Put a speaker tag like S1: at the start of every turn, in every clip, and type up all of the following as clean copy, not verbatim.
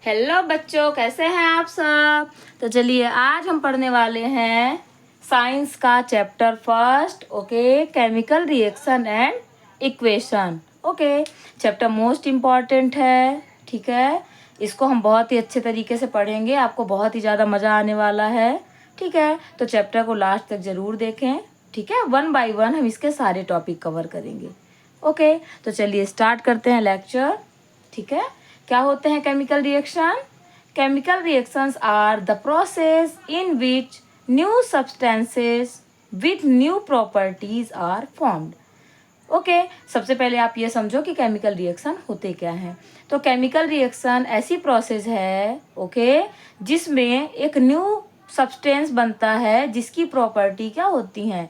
S1: Hello बच्चों, कैसे हैं आप सब। तो चलिए आज हम पढ़ने वाले हैं साइंस का chapter first. Okay, chemical reaction and equation. Okay, chapter most important है। ठीक है, इसको हम बहुत ही अच्छे तरीके से पढ़ेंगे, आपको बहुत ही ज़्यादा मज़ा आने वाला है। ठीक है, तो चैप्टर को लास्ट तक ज़रूर देखें। ठीक है, 1 बाय 1 हम इसके सारे टॉपिक कवर करेंगे। ओके, तो चलिए स्टार्ट करते हैं लेक्चर। ठीक है, क्या होते हैं chemical reaction. Chemical reactions are the process in which new substances with new properties are formed. Okay, सबसे पहले आप ये समझो कि केमिकल रिएक्शन होते क्या हैं। तो केमिकल रिएक्शन ऐसी प्रोसेस है ओके, जिसमें एक न्यू सब्सटेंस बनता है जिसकी प्रॉपर्टी क्या होती हैं,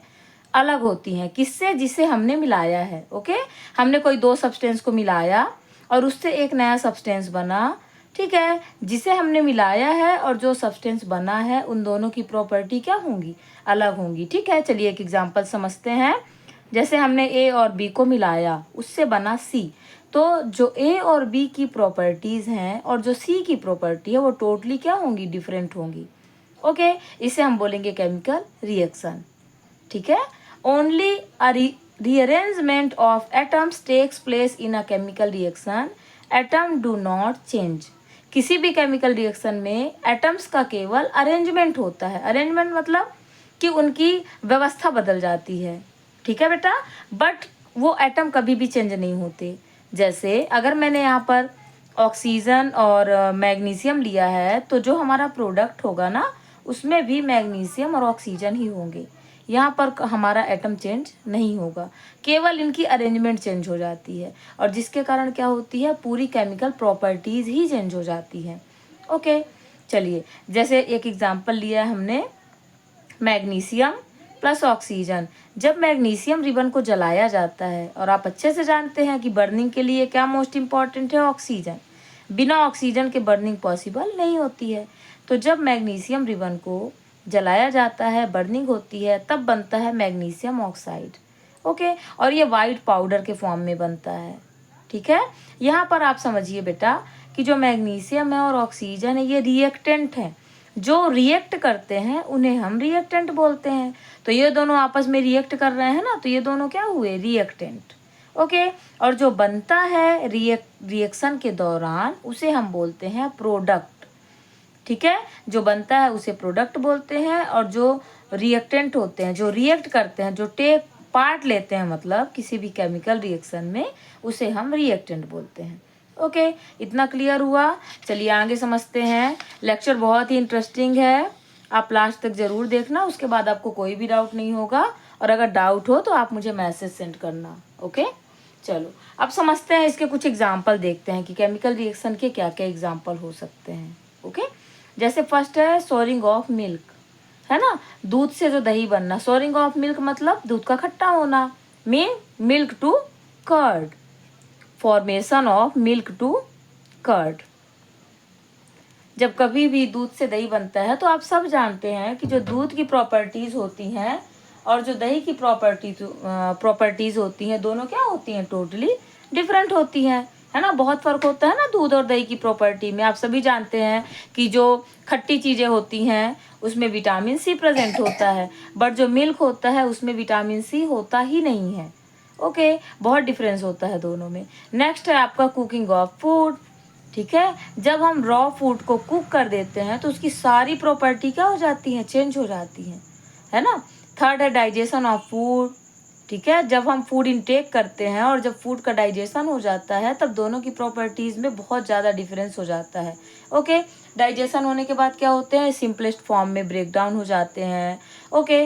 S1: अलग होती हैं। किससे? जिसे हमने मिलाया है। ओके, हमने कोई दो सब्सटेंस को मिलाया और उससे एक नया सब्सटेंस बना। ठीक है, जिसे हमने मिलाया है और जो सब्सटेंस बना है उन दोनों की प्रॉपर्टी क्या होंगी, अलग होंगी। ठीक है, चलिए एक एग्जांपल समझते हैं। जैसे हमने ए और बी को मिलाया, उससे बना सी। तो जो ए और बी की प्रॉपर्टीज हैं और जो सी की प्रॉपर्टी है वो टोटली क्या होंगी, डिफरेंट होंगी। ओके, इसे हम बोलेंगे केमिकल रिएक्शन। ठीक है, only a rearrangement of atoms takes place in a chemical reaction. Atom do not change. किसी भी केमिकल रिएक्शन में एटम्स का केवल अरेंजमेंट होता है। अरेंजमेंट मतलब कि उनकी व्यवस्था बदल जाती है। ठीक है बेटा, बट वो एटम कभी भी चेंज नहीं होते। जैसे अगर मैंने यहाँ पर ऑक्सीजन और मैग्नीशियम लिया है तो जो हमारा प्रोडक्ट होगा ना, उसमें भी मैग्नीशियम और ऑक्सीजन ही होंगे। यहाँ पर हमारा एटम चेंज नहीं होगा, केवल इनकी अरेंजमेंट चेंज हो जाती है और जिसके कारण क्या होती है, पूरी केमिकल प्रॉपर्टीज़ ही चेंज हो जाती हैं। ओके, चलिए जैसे एक एग्जांपल लिया है हमने, मैग्नीशियम प्लस ऑक्सीजन। जब मैग्नीशियम रिबन को जलाया जाता है, और आप अच्छे से जानते हैं कि बर्निंग के लिए क्या मोस्ट इम्पॉर्टेंट है, ऑक्सीजन। बिना ऑक्सीजन के बर्निंग पॉसिबल नहीं होती है। तो जब मैग्नीशियम रिबन को जलाया जाता है, बर्निंग होती है, तब बनता है मैग्नीशियम ऑक्साइड। ओके, और ये वाइट पाउडर के फॉर्म में बनता है। ठीक है, यहाँ पर आप समझिए बेटा कि जो मैग्नीशियम है और ऑक्सीजन है ये रिएक्टेंट हैं। जो रिएक्ट करते हैं उन्हें हम रिएक्टेंट बोलते हैं। तो ये दोनों आपस में रिएक्ट कर रहे हैं ना, तो ये दोनों क्या हुए, रिएक्टेंट। ओके, और जो बनता है रिएक्शन के दौरान उसे हम बोलते हैं प्रोडक्ट। ठीक है, जो बनता है उसे प्रोडक्ट बोलते हैं, और जो रिएक्टेंट होते हैं, जो रिएक्ट करते हैं, जो टेक पार्ट लेते हैं मतलब किसी भी केमिकल रिएक्शन में, उसे हम रिएक्टेंट बोलते हैं। ओके, इतना क्लियर हुआ। चलिए आगे समझते हैं। लेक्चर बहुत ही इंटरेस्टिंग है, आप लास्ट तक ज़रूर देखना, उसके बाद आपको कोई भी डाउट नहीं होगा। और अगर डाउट हो तो आप मुझे मैसेज सेंड करना। ओके, चलो अब समझते हैं, इसके कुछ एग्जाम्पल देखते हैं कि केमिकल रिएक्शन के क्या क्या एग्जाम्पल हो सकते हैं। ओके, जैसे फर्स्ट है सोरिंग ऑफ मिल्क, है ना, दूध से जो दही बनना। सोरिंग ऑफ मिल्क मतलब दूध का खट्टा होना, mean milk to curd, formation of milk to curd. जब कभी भी दूध से दही बनता है तो आप सब जानते हैं कि जो दूध की प्रॉपर्टीज होती हैं और जो दही की प्रॉपर्टीज होती हैं, दोनों क्या होती हैं, टोटली डिफरेंट होती हैं, है ना। बहुत फर्क होता है ना दूध और दही की प्रॉपर्टी में। आप सभी जानते हैं कि जो खट्टी चीज़ें होती हैं उसमें विटामिन सी प्रेजेंट होता है, बट जो मिल्क होता है उसमें विटामिन सी होता ही नहीं है। ओके, बहुत डिफरेंस होता है दोनों में। नेक्स्ट है आपका कुकिंग ऑफ फूड। ठीक है, जब हम रॉ फूड को कुक कर देते हैं तो उसकी सारी प्रॉपर्टी क्या हो जाती है, चेंज हो जाती है ना। थर्ड है डाइजेशन ऑफ फूड। ठीक है, जब हम फूड इनटेक करते हैं और जब फूड का डाइजेशन हो जाता है तब दोनों की प्रॉपर्टीज़ में बहुत ज़्यादा डिफरेंस हो जाता है। ओके, डाइजेशन होने के बाद क्या होते हैं, सिंपलेस्ट फॉर्म में ब्रेक डाउन हो जाते हैं। ओके,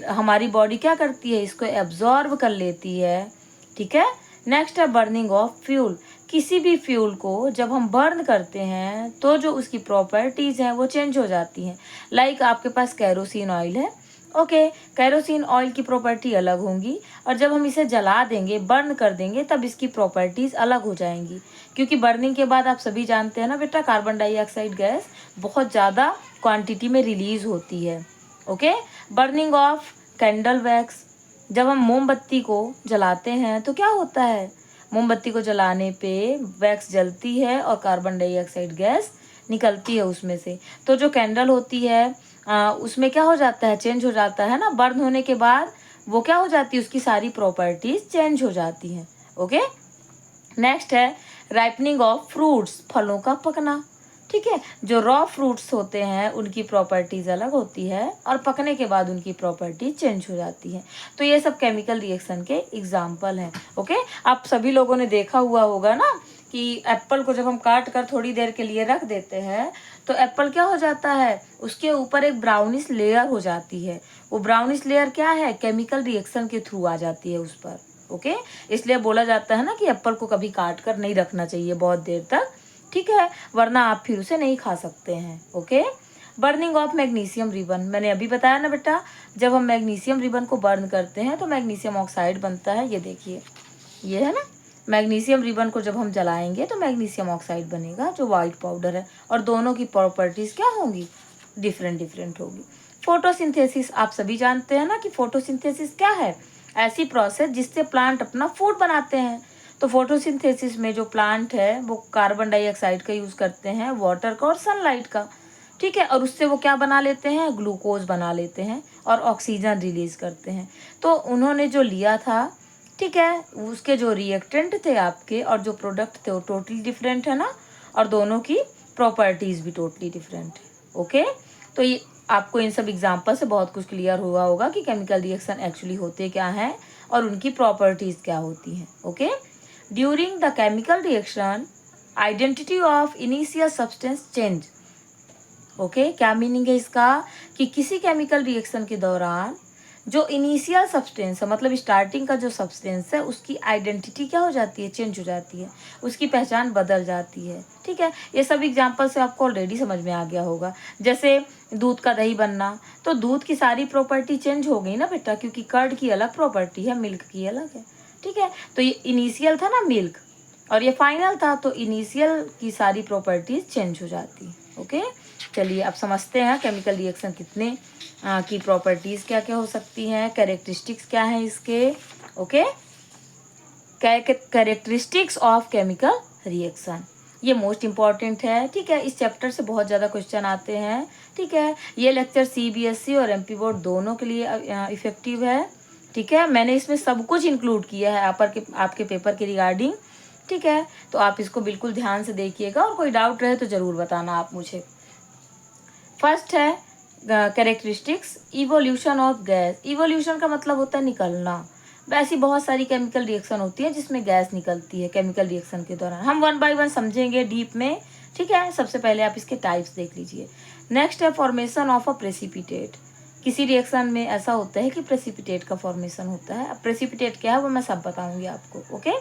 S1: हमारी बॉडी क्या करती है, इसको एब्जॉर्ब कर लेती है। ठीक है, नेक्स्ट है बर्निंग ऑफ फ्यूल। किसी भी फ्यूल को जब हम बर्न करते हैं तो जो उसकी प्रॉपर्टीज़ हैं वो चेंज हो जाती हैं। लाइक आपके पास कैरोसिन ऑयल है। ओके, कैरोसिन ऑयल की प्रॉपर्टी अलग होंगी, और जब हम इसे जला देंगे, बर्न कर देंगे, तब इसकी प्रॉपर्टीज़ अलग हो जाएंगी। क्योंकि बर्निंग के बाद आप सभी जानते हैं ना बेटा, कार्बन डाइऑक्साइड गैस बहुत ज़्यादा क्वांटिटी में रिलीज होती है। Okay, burning of candle wax. जब हम मोमबत्ती को जलाते हैं तो क्या होता है, मोमबत्ती को जलाने पे वैक्स जलती है और कार्बन डाइऑक्साइड गैस निकलती है उसमें से। तो जो कैंडल होती है उसमें क्या हो जाता है, चेंज हो जाता है ना, बर्न होने के बाद वो क्या हो जाती है, उसकी सारी प्रॉपर्टीज चेंज हो जाती हैं। ओके, नेक्स्ट है राइपनिंग ऑफ फ्रूट्स, फलों का पकना। ठीक है, जो रॉ फ्रूट्स होते हैं उनकी प्रॉपर्टीज अलग होती है और पकने के बाद उनकी प्रॉपर्टी चेंज हो जाती है। तो ये सब केमिकल रिएक्शन के एग्जाम्पल हैं। ओके, आप सभी लोगों ने देखा हुआ होगा ना कि एप्पल को जब हम काट कर थोड़ी देर के लिए रख देते हैं तो एप्पल क्या हो जाता है, उसके ऊपर एक ब्राउनिश लेयर हो जाती है। वो ब्राउनिश लेयर क्या है, केमिकल रिएक्शन के थ्रू आ जाती है उस पर। ओके, इसलिए बोला जाता है ना कि एप्पल को कभी काट कर नहीं रखना चाहिए बहुत देर तक, ठीक है, वरना आप फिर उसे नहीं खा सकते हैं। Okay, burning of magnesium ribbon, मैंने अभी बताया ना बेटा, जब हम मैग्नीशियम रिबन को बर्न करते हैं तो मैग्नीशियम ऑक्साइड बनता है। ये देखिए, ये है ना, मैग्नीशियम रिबन को जब हम जलाएंगे तो मैग्नीशियम ऑक्साइड बनेगा जो वाइट पाउडर है, और दोनों की प्रॉपर्टीज क्या होंगी, डिफरेंट डिफरेंट होगी। फोटोसिंथेसिस, आप सभी जानते हैं ना कि फोटोसिंथेसिस क्या है, ऐसी प्रोसेस जिससे प्लांट अपना फूड बनाते हैं। तो फोटोसिंथेसिस में जो प्लांट है वो कार्बन डाइऑक्साइड का यूज करते हैं, वाटर का और सनलाइट का, ठीक है, और उससे वो क्या बना लेते हैं, ग्लूकोज बना लेते हैं और ऑक्सीजन रिलीज करते हैं। तो उन्होंने जो लिया था, ठीक है, उसके जो रिएक्टेंट थे आपके और जो प्रोडक्ट थे वो टोटली डिफरेंट है ना, और दोनों की प्रॉपर्टीज भी टोटली डिफरेंट है। ओके, तो ये आपको इन सब एग्जाम्पल से बहुत कुछ क्लियर हुआ होगा कि केमिकल रिएक्शन एक्चुअली होते क्या हैं और उनकी प्रॉपर्टीज क्या होती हैं। Okay, during the chemical reaction identity of initial substance change. Okay, क्या मीनिंग है इसका, कि किसी केमिकल रिएक्शन के दौरान जो इनिशियल सब्सटेंस है, मतलब स्टार्टिंग का जो सब्सटेंस है, उसकी आइडेंटिटी क्या हो जाती है, चेंज हो जाती है, उसकी पहचान बदल जाती है। ठीक है, ये सब एग्जांपल से आपको ऑलरेडी समझ में आ गया होगा। जैसे दूध का दही बनना, तो दूध की सारी प्रॉपर्टी चेंज हो गई ना बेटा, क्योंकि कर्ड की अलग प्रॉपर्टी है, मिल्क की अलग है। ठीक है, तो ये इनिशियल था ना मिल्क, और ये फाइनल था, तो इनिशियल की सारी प्रॉपर्टीज चेंज हो जाती है। ओके, चलिए अब समझते हैं केमिकल रिएक्शन कितने की प्रॉपर्टीज क्या क्या हो सकती हैं, कैरेक्टरिस्टिक्स क्या हैं इसके। Okay, characteristics of chemical reaction, ये मोस्ट इंपॉर्टेंट है। ठीक है, इस चैप्टर से बहुत ज़्यादा क्वेश्चन आते हैं। ठीक है, ये लेक्चर CBSE और MP बोर्ड दोनों के लिए इफेक्टिव है। ठीक है, मैंने इसमें सब कुछ इंक्लूड किया है आपके पेपर के रिगार्डिंग। ठीक है, तो आप इसको बिल्कुल ध्यान से देखिएगा, और कोई डाउट रहे तो ज़रूर बताना आप मुझे। फर्स्ट है characteristics evolution of gas. Evolution का मतलब होता है निकलना। वैसी बहुत सारी केमिकल रिएक्शन होती है जिसमें गैस निकलती है केमिकल रिएक्शन के दौरान। हम 1 बाय 1 समझेंगे डीप में। ठीक है, सबसे पहले आप इसके टाइप्स देख लीजिए। नेक्स्ट है फॉर्मेशन ऑफ अ प्रेसिपिटेट। किसी रिएक्शन में ऐसा होता है कि प्रेसिपिटेट का फॉर्मेशन होता है। अब प्रेसिपिटेट क्या है वो मैं सब बताऊंगी आपको। ओके,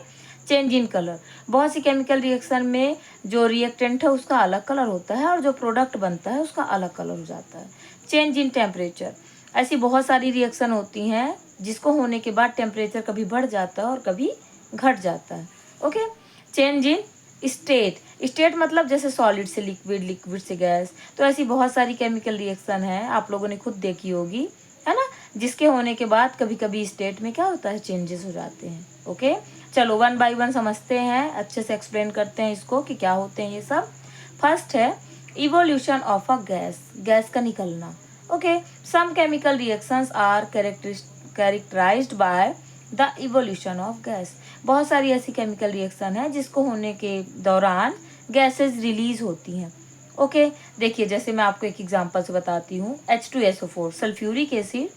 S1: चेंज इन कलर, बहुत सी केमिकल रिएक्शन में जो रिएक्टेंट है उसका अलग कलर होता है और जो प्रोडक्ट बनता है उसका अलग कलर हो जाता है। चेंज इन टेम्परेचर, ऐसी बहुत सारी रिएक्शन होती हैं जिसको होने के बाद टेम्परेचर कभी बढ़ जाता है और कभी घट जाता है। Okay, change in state, state मतलब जैसे सॉलिड से लिक्विड, लिक्विड से गैस। तो ऐसी बहुत सारी केमिकल रिएक्शन है, आप लोगों ने खुद देखी होगी, है ना, जिसके होने के बाद कभी कभी स्टेट में क्या होता है, चेंजेस हो जाते हैं। ओके, चलो 1 बाय 1 समझते हैं, अच्छे से एक्सप्लेन करते हैं इसको कि क्या होते हैं ये सब। फर्स्ट है evolution of a gas, gas का निकलना। Okay, some chemical reactions are characterized by the evolution of gas. बहुत सारी ऐसी केमिकल रिएक्शन है जिसको होने के दौरान गैसेस रिलीज होती हैं। ओके, देखिए जैसे मैं आपको एक एग्जांपल से बताती हूँ, H2SO4 सल्फ्यूरिक एसिड,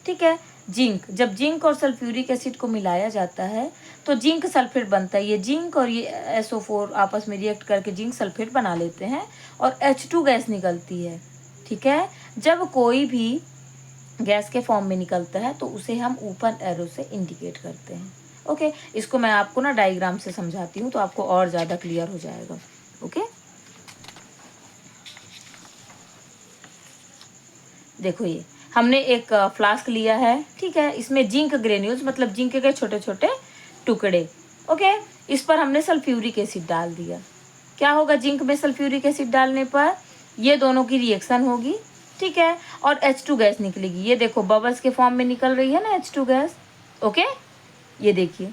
S1: ठीक है, जिंक, जब जिंक और सल्फ्यूरिक एसिड को मिलाया जाता है तो जिंक सल्फेट बनता है। ये जिंक और ये SO4 आपस में रिएक्ट करके जिंक सल्फेट बना लेते हैं और H2 गैस निकलती है। ठीक है, जब कोई भी गैस के फॉर्म में निकलता है तो उसे हम ऊपर एरो से इंडिकेट करते हैं। ओके, इसको मैं आपको ना डायग्राम से समझाती हूँ तो आपको और ज़्यादा क्लियर हो जाएगा। ओके, देखो ये हमने एक फ्लास्क लिया है। ठीक है, इसमें जिंक ग्रेन्यूल्स मतलब जिंक के छोटे छोटे टुकड़े। ओके, इस पर हमने सल्फ्यूरिक एसिड डाल दिया। क्या होगा, जिंक में सल्फ्यूरिक एसिड डालने पर ये दोनों की रिएक्शन होगी। ठीक है, और H2 गैस निकलेगी। ये देखो बबल्स के फॉर्म में निकल रही है ना H2 गैस। ओके, ये देखिए।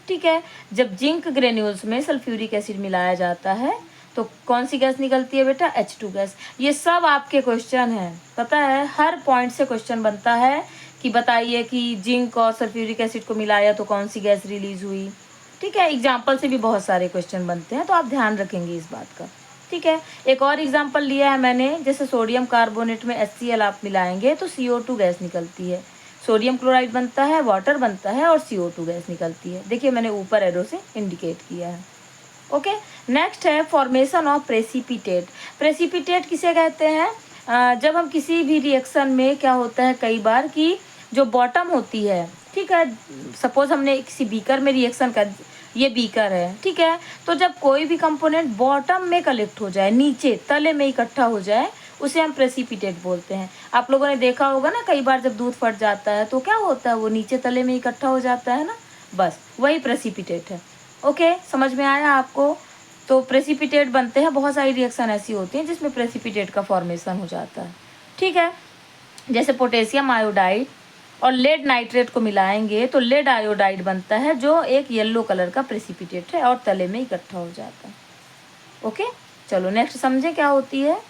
S1: ठीक है, जब जिंक ग्रेन्यूल्स में सल्फ्यूरिक एसिड मिलाया जाता है तो कौन सी गैस निकलती है बेटा? H2 gas. ये सब आपके क्वेश्चन हैं, पता है, हर पॉइंट से क्वेश्चन बनता है कि बताइए कि जिंक और सल्फ्यूरिक एसिड को मिलाया तो कौन सी गैस रिलीज हुई। ठीक है, एग्जाम्पल से भी बहुत सारे क्वेश्चन बनते हैं, तो आप ध्यान रखेंगे इस बात का। ठीक है, एक और एग्जाम्पल लिया है मैंने, जैसे सोडियम कार्बोनेट में HCl आप मिलाएंगे तो CO2 गैस निकलती है, सोडियम क्लोराइड बनता है, वाटर बनता है और CO2 गैस निकलती है। देखिए मैंने ऊपर एरो से इंडिकेट किया है। ओके, नेक्स्ट है फॉर्मेशन ऑफ प्रेसिपिटेट। प्रेसिपिटेट किसे कहते हैं? जब हम किसी भी रिएक्शन में क्या होता है कई बार कि जो बॉटम होती है, ठीक है, सपोज हमने किसी बीकर में रिएक्शन कर, ये बीकर है, ठीक है, तो जब कोई भी कंपोनेंट बॉटम में कलेक्ट हो जाए, नीचे तले में इकट्ठा हो जाए, उसे हम प्रेसिपिटेट बोलते हैं। आप लोगों ने देखा होगा ना, कई बार जब दूध फट जाता है तो क्या होता है, वो नीचे तले में इकट्ठा हो जाता है ना, बस वही प्रेसिपिटेट है। ओके, समझ में आया आपको? तो प्रेसिपिटेट बनते हैं, बहुत सारी रिएक्शन ऐसी होती हैं जिसमें प्रेसिपिटेट का फॉर्मेशन हो जाता है। ठीक है, जैसे पोटेशियम आयोडाइड और लेड नाइट्रेट को मिलाएंगे तो लेड आयोडाइड बनता है, जो एक येलो कलर का प्रेसिपिटेट है और तले में इकट्ठा हो जाता है। ओके, चलो नेक्स्ट समझें क्या होती है।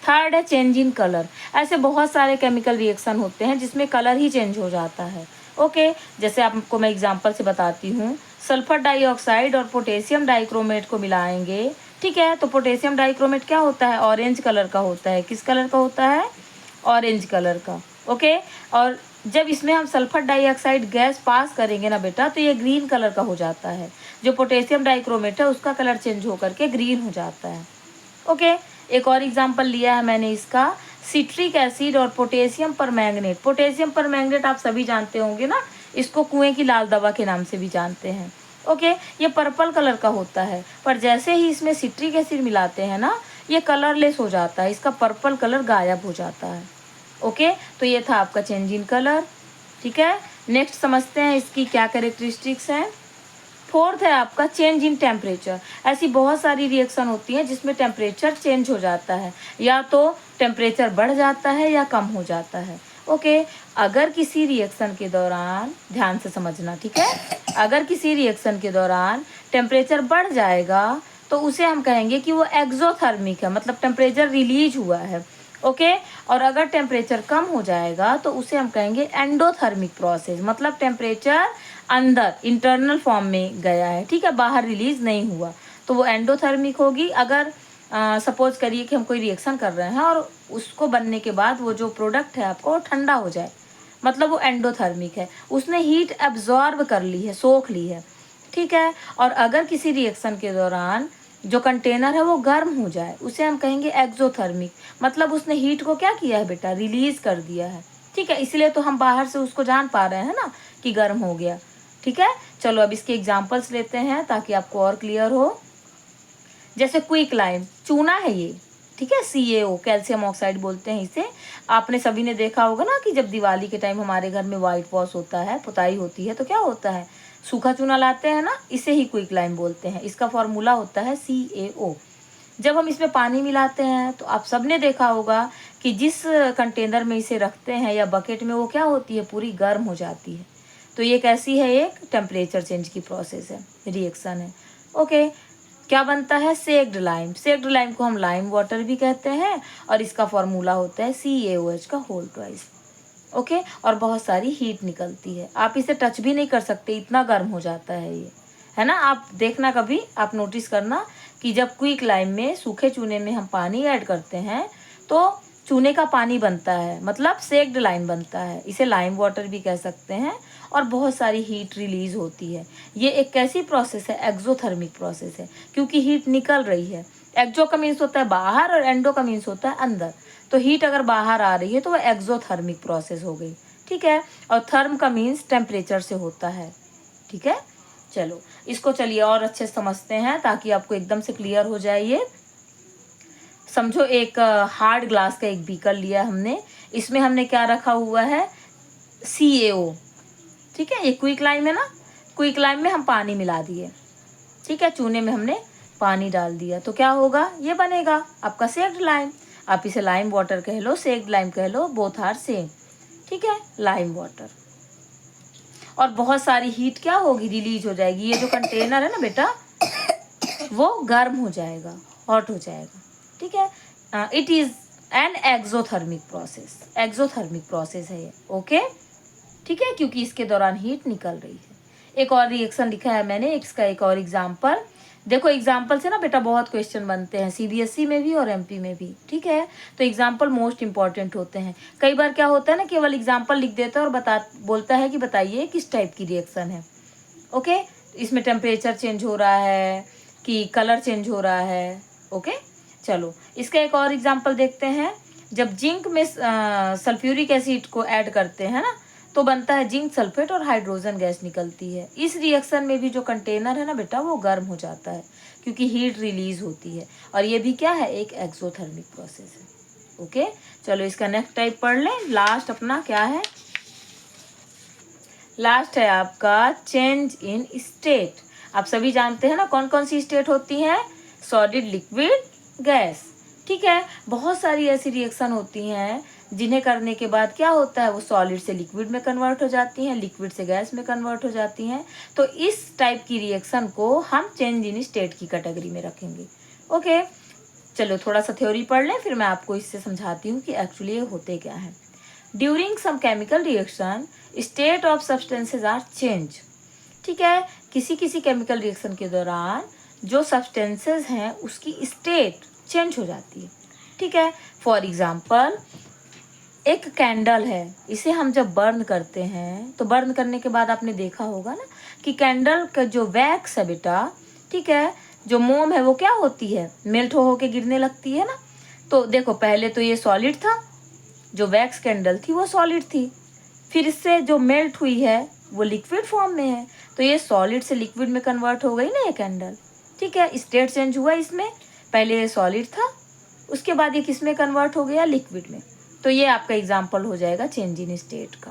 S1: थर्ड है चेंज इन कलर। ऐसे बहुत सारे केमिकल रिएक्शन होते हैं जिसमें कलर ही चेंज हो जाता है। ओके, जैसे आपको मैं एग्जांपल से बताती हूँ, सल्फर डाइऑक्साइड और पोटेशियम डाइक्रोमेट को मिलाएंगे, ठीक है, तो पोटेशियम डाइक्रोमेट क्या होता है? ऑरेंज कलर का होता है। किस कलर का होता है? ऑरेंज कलर का। ओके, और जब इसमें हम सल्फर डाइऑक्साइड गैस पास करेंगे ना बेटा, तो ये ग्रीन कलर का हो जाता है। जो पोटेशियम डाइक्रोमेट है उसका कलर चेंज होकर के ग्रीन हो जाता है। ओके, एक और एग्जांपल लिया है मैंने इसका, सिट्रिक एसिड और पोटेशियम परमैंगनेट। पोटेशियम परमैंगनेट आप सभी जानते होंगे ना, इसको कुएं की लाल दवा के नाम से भी जानते हैं। ओके, ये पर्पल कलर का होता है, पर जैसे ही इसमें सिट्रिक एसिड मिलाते हैं ना, ये कलरलेस हो जाता है, इसका पर्पल कलर गायब हो जाता है। ओके, तो ये था आपका चेंज इन कलर। ठीक है, नेक्स्ट समझते हैं इसकी क्या कैरेक्टरिस्टिक्स हैं। फोर्थ है आपका चेंज इन टेम्परेचर। ऐसी बहुत सारी रिएक्शन होती हैं जिसमें टेम्परेचर चेंज हो जाता है, या तो टेम्परेचर बढ़ जाता है या कम हो जाता है। ओके, अगर किसी रिएक्शन के दौरान, ध्यान से समझना, ठीक है, अगर किसी रिएक्शन के दौरान टेम्परेचर बढ़ जाएगा तो उसे हम कहेंगे कि वो एक्सोथर्मिक है, मतलब टेम्परेचर रिलीज हुआ है। ओके, और अगर टेम्परेचर कम हो जाएगा तो उसे हम कहेंगे एंडोथर्मिक प्रोसेस, मतलब टेम्परेचर अंदर इंटरनल फॉर्म में गया है, ठीक है, बाहर रिलीज नहीं हुआ, तो वो एंडोथर्मिक होगी। अगर सपोज करिए कि हम कोई रिएक्शन कर रहे हैं और उसको बनने के बाद वो जो प्रोडक्ट है आपको ठंडा हो जाए, मतलब वो एंडोथर्मिक है, उसने हीट एब्जॉर्ब कर ली है, सोख ली है। ठीक है, और अगर किसी रिएक्शन के दौरान जो कंटेनर है वो गर्म हो जाए, उसे हम कहेंगे एक्सोथर्मिक, मतलब उसने हीट को क्या किया है बेटा? रिलीज कर दिया है। ठीक है, इसलिए तो हम बाहर से उसको जान पा रहे हैं ना कि गर्म हो गया। ठीक है, चलो अब इसके एग्जांपल्स लेते हैं ताकि आपको और क्लियर हो। जैसे क्विक लाइम, चूना है ये, ठीक है, CaO, कैल्शियम ऑक्साइड बोलते हैं इसे। आपने सभी ने देखा होगा ना कि जब दिवाली के टाइम हमारे घर में वाइट वॉश होता है, पुताई होती है, तो क्या होता है? सूखा चूना लाते हैं ना, इसे ही क्विक लाइम बोलते हैं। इसका फॉर्मूला होता है CaO। जब हम इसमें पानी मिलाते हैं तो आप सबने देखा होगा कि जिस कंटेनर में इसे रखते हैं या बकेट में, वो क्या होती है? पूरी गर्म हो जाती है। तो ये कैसी है? एक टेम्परेचर चेंज की प्रोसेस है, रिएक्शन है। ओके, क्या बनता है? Sacked lime. सेक्ड लाइम को हम लाइम वाटर भी कहते हैं और इसका फॉर्मूला होता है CaOH का होल ट्वाइस। ओके, और बहुत सारी हीट निकलती है, आप इसे टच भी नहीं कर सकते, इतना गर्म हो जाता है ये, है ना। आप देखना, कभी आप नोटिस करना कि जब क्विक लाइम में, सूखे चूने में हम पानी ऐड करते हैं तो चूने का पानी बनता है, मतलब सेक्ड लाइम बनता है, इसे लाइम वाटर भी कह सकते हैं, और बहुत सारी हीट रिलीज होती है। ये एक कैसी प्रोसेस है? एक्सोथर्मिक प्रोसेस है, क्योंकि हीट निकल रही है। एक्सो का मीन्स होता है बाहर और एंडो का मीन्स होता है अंदर, तो हीट अगर बाहर आ रही है तो वह एक्सोथर्मिक प्रोसेस हो गई। ठीक है, और थर्म का मीन्स टेम्परेचर से होता है। ठीक है, चलो इसको चलिए और अच्छे से समझते हैं ताकि आपको एकदम से क्लियर हो जाए। ये समझो, एक हार्ड ग्लास का एक बीकर लिया हमने, इसमें हमने क्या रखा हुआ है? CaO। ठीक है, ये क्विक लाइम है ना, क्विक लाइम में हम पानी मिला दिए, ठीक है, चूने में हमने पानी डाल दिया, तो क्या होगा? ये बनेगा आपका सेक्ड लाइम। आप इसे लाइम वाटर कह लो, सेक्ड लाइम कह लो, बोथ आर सेम। ठीक है, लाइम वाटर। और बहुत सारी हीट क्या होगी, रिलीज हो जाएगी। ये जो कंटेनर है ना बेटा वो गर्म हो जाएगा, हॉट हो जाएगा, ठीक है। It is an exothermic process, exothermic process है ये, ओके, ठीक है, क्योंकि इसके दौरान हीट निकल रही है। एक और रिएक्शन लिखा है मैंने, इसका एक और एग्जाम्पल देखो। एग्जाम्पल से ना बेटा बहुत क्वेश्चन बनते हैं सीबीएसई में भी और एमपी में भी, ठीक है। तो एग्जाम्पल मोस्ट इंपॉर्टेंट होते हैं। कई बार क्या होता है ना, केवल एग्जाम्पल लिख देता है और बोलता है कि बताइए किस टाइप की रिएक्शन है, ओके। इसमें टेम्परेचर चेंज हो रहा है कि कलर चेंज हो रहा है, ओके। चलो इसका एक और एग्जाम्पल देखते हैं। जब जिंक में सल्फ्यूरिक एसिड को ऐड करते हैं ना, तो बनता है जिंक सल्फेट और हाइड्रोजन गैस निकलती है। इस रिएक्शन में भी जो कंटेनर है ना बेटा वो गर्म हो जाता है, क्योंकि हीट रिलीज होती है। और ये भी क्या है, एक एक्सोथर्मिक प्रोसेस है, ओके। चलो इसका नेक्स्ट टाइप पढ़ लें। लास्ट अपना क्या है, लास्ट है आपका चेंज इन स्टेट। आप सभी जानते हैं ना कौन कौन सी स्टेट होती है, सॉलिड, लिक्विड, गैस, ठीक है। बहुत सारी ऐसी रिएक्शन होती हैं जिन्हें करने के बाद क्या होता है, वो सॉलिड से लिक्विड में कन्वर्ट हो जाती हैं, लिक्विड से गैस में कन्वर्ट हो जाती हैं। तो इस टाइप की रिएक्शन को हम चेंज इन स्टेट की कैटेगरी में रखेंगे, ओके। चलो थोड़ा सा थ्योरी पढ़ लें, फिर मैं आपको इससे समझाती हूँ कि एक्चुअली ये होते क्या है। During some chemical reaction state of substances are change, ठीक है। किसी किसी केमिकल रिएक्शन के दौरान जो सब्सटेंसेज हैं उसकी स्टेट चेंज हो जाती है, ठीक है। फॉर एग्जाम्पल एक कैंडल है, इसे हम जब बर्न करते हैं तो बर्न करने के बाद आपने देखा होगा ना कि कैंडल का जो वैक्स है बेटा, ठीक है, जो मोम है वो क्या होती है, मेल्ट हो के गिरने लगती है ना। तो देखो पहले तो ये सॉलिड था, जो वैक्स कैंडल थी वो सॉलिड थी, फिर इससे जो मेल्ट हुई है वो लिक्विड फॉर्म में है, तो ये सॉलिड से लिक्विड में कन्वर्ट हो गई ना ये कैंडल, ठीक है। स्टेट चेंज हुआ इसमें, पहले ये सॉलिड था, उसके बाद ये किस में कन्वर्ट हो गया, लिक्विड में। तो ये आपका एग्जाम्पल हो जाएगा चेंज इन स्टेट का,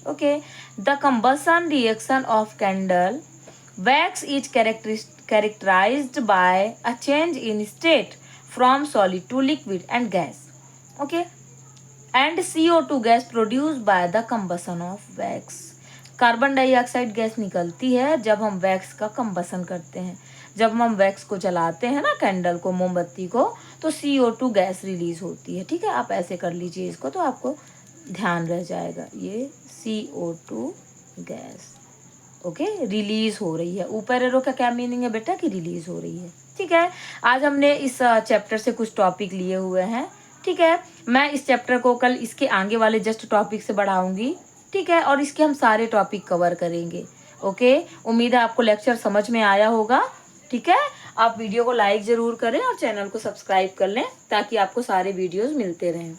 S1: okay. The combustion reaction of candle wax is characterized by a change in state from solid to liquid and gas, okay, and CO2 gas produce by the combustion of wax. Carbon dioxide gas निकलती है जब हम wax का combustion करते हैं। जब हम wax को जलाते हैं ना, कैंडल को, मोमबत्ती को, तो CO2 गैस रिलीज होती है, ठीक है। आप ऐसे कर लीजिए इसको तो आपको ध्यान रह जाएगा, ये CO2 गैस, ओके, रिलीज हो रही है। ऊपर एरो का क्या मीनिंग है बेटा, कि रिलीज हो रही है, ठीक है। आज हमने इस चैप्टर से कुछ टॉपिक लिए हुए हैं, ठीक है। मैं इस चैप्टर को कल इसके आगे वाले जस्ट टॉपिक से बढ़ाऊंगी, ठीक है, और इसके हम सारे टॉपिक कवर करेंगे, ओके। उम्मीद है आपको लेक्चर समझ में आया होगा, ठीक है। आप वीडियो को लाइक जरूर करें और चैनल को सब्सक्राइब कर लें ताकि आपको सारे वीडियोस मिलते रहें।